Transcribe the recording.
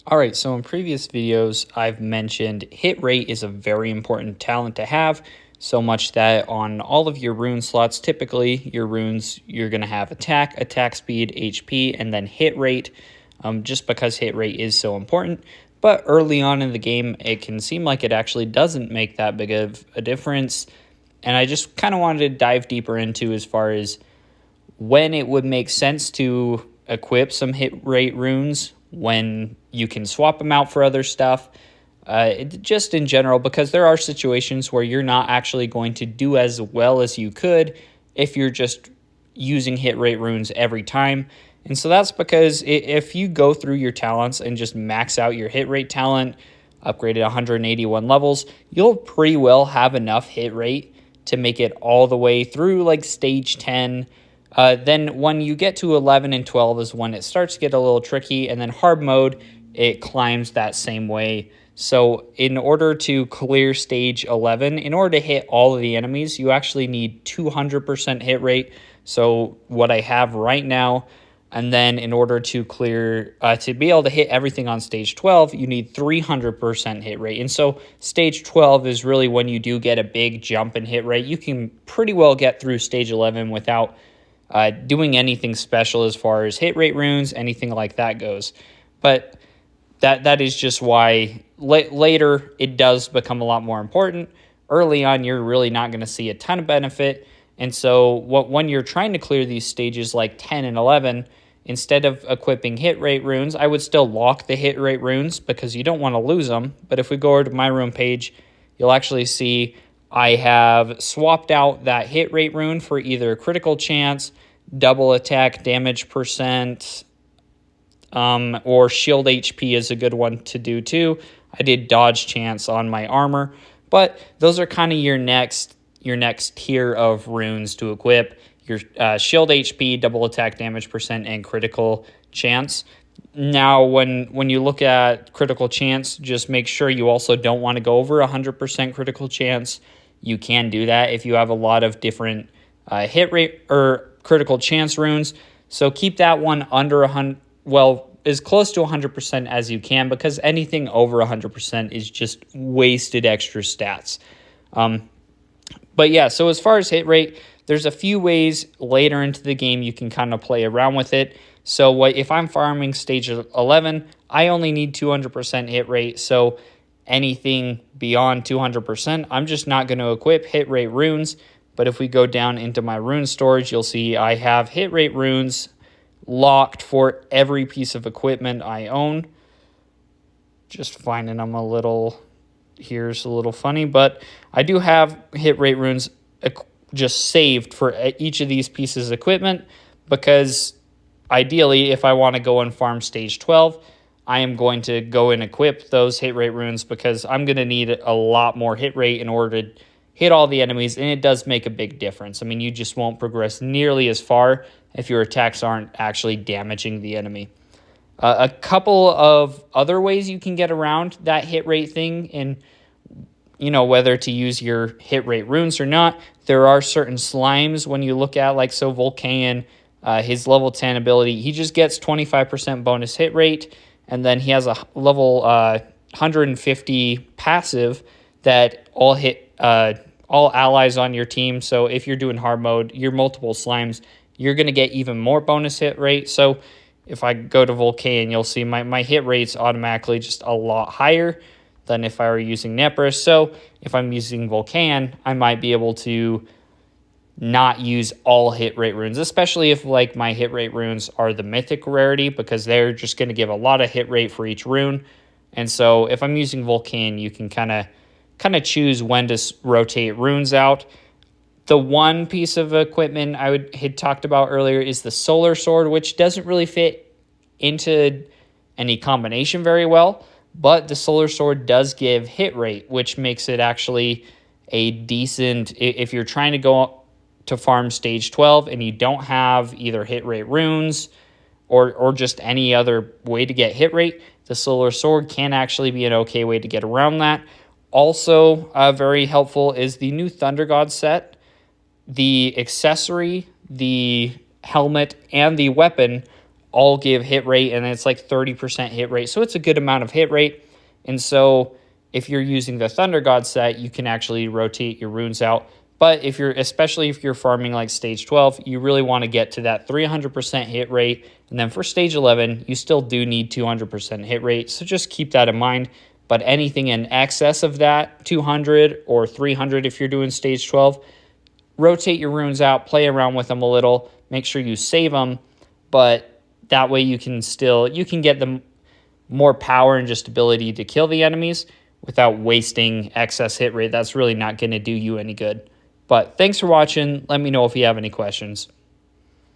All right, so in previous videos, I've mentioned hit rate is a very important talent to have, so much that on all of your rune slots, typically your runes, you're going to have attack speed, HP, and then hit rate, just because hit rate is so important. But early on in the game, it can seem like it actually doesn't make that big of a difference. And I just kind of wanted to dive deeper into as far as when it would make sense to equip some hit rate runes, when you can swap them out for other stuff, just in general, because there are situations where you're not actually going to do as well as you could if you're just using hit rate runes every time. And so that's because if you go through your talents and just max out your hit rate talent, upgraded 181 levels, you'll pretty well have enough hit rate to make it all the way through like stage 10. Then when you get to 11 and 12 is when it starts to get a little tricky, and then hard mode, it climbs that same way. So in order to clear stage 11, in order to hit all of the enemies, you actually need 200% hit rate. So what I have right now, and then in order to clear, to be able to hit everything on stage 12, you need 300% hit rate. And so stage 12 is really when you do get a big jump in hit rate. You can pretty well get through stage 11 without doing anything special as far as hit rate runes, anything like that goes. But that is just why later it does become a lot more important. Early on, you're really not going to see a ton of benefit. And so when you're trying to clear these stages like 10 and 11, instead of equipping hit rate runes, I would still lock the hit rate runes because you don't want to lose them. But if we go over to my rune page, you'll actually see I have swapped out that hit rate rune for either critical chance, double attack damage percent, or shield HP is a good one to do too. I did dodge chance on my armor, but those are kind of your next tier of runes to equip. Your shield HP, double attack damage percent, and critical chance. Now, when you look at critical chance, just make sure you also don't want to go over 100% critical chance. You can do that if you have a lot of different hit rate or critical chance runes. So keep that one under 100, well, as close to 100% as you can, because anything over 100% is just wasted extra stats. But yeah, so as far as hit rate, there's a few ways later into the game you can kind of play around with it. So if I'm farming stage 11, I only need 200% hit rate. So anything beyond 200%, I'm just not going to equip hit rate runes. But if we go down into my rune storage, you'll see I have hit rate runes locked for every piece of equipment I own. Just finding them here's a little funny, but I do have hit rate runes just saved for each of these pieces of equipment, because ideally, if I want to go and farm stage 12, I am going to go and equip those hit rate runes, because I'm going to need a lot more hit rate in order to hit all the enemies, and it does make a big difference. I mean, you just won't progress nearly as far if your attacks aren't actually damaging the enemy. A couple of other ways you can get around that hit rate thing, and whether to use your hit rate runes or not, there are certain slimes when you look at, like, so Volcanion, his level 10 ability, he just gets 25% bonus hit rate, and then he has a level 150 passive that all allies on your team. So if you're doing hard mode, your multiple slimes, you're going to get even more bonus hit rate. So if I go to Volcanion, you'll see my hit rate's automatically just a lot higher than if I were using Nepris. So if I'm using Volcanion, I might be able to not use all hit rate runes, especially if like my hit rate runes are the mythic rarity, because they're just going to give a lot of hit rate for each rune. And so if I'm using Volcanion, you can kind of choose when to rotate runes out. The one piece of equipment I had talked about earlier is the Solar Sword, which doesn't really fit into any combination very well, but the Solar Sword does give hit rate, which makes it actually a decent, if you're trying to go to farm stage 12 and you don't have either hit rate runes or just any other way to get hit rate, the Solar Sword can actually be an okay way to get around that. Also, very helpful is the new Thunder God set. The accessory, the helmet, and the weapon all give hit rate, and it's like 30% hit rate. So it's a good amount of hit rate. And so if you're using the Thunder God set, you can actually rotate your runes out. But especially if you're farming like stage 12, you really want to get to that 300% hit rate. And then for stage 11, you still do need 200% hit rate. So just keep that in mind. But anything in excess of that, 200 or 300 if you're doing stage 12, rotate your runes out, play around with them a little, make sure you save them. But that way you can get them more power and just ability to kill the enemies without wasting excess hit rate. That's really not going to do you any good. But thanks for watching. Let me know if you have any questions.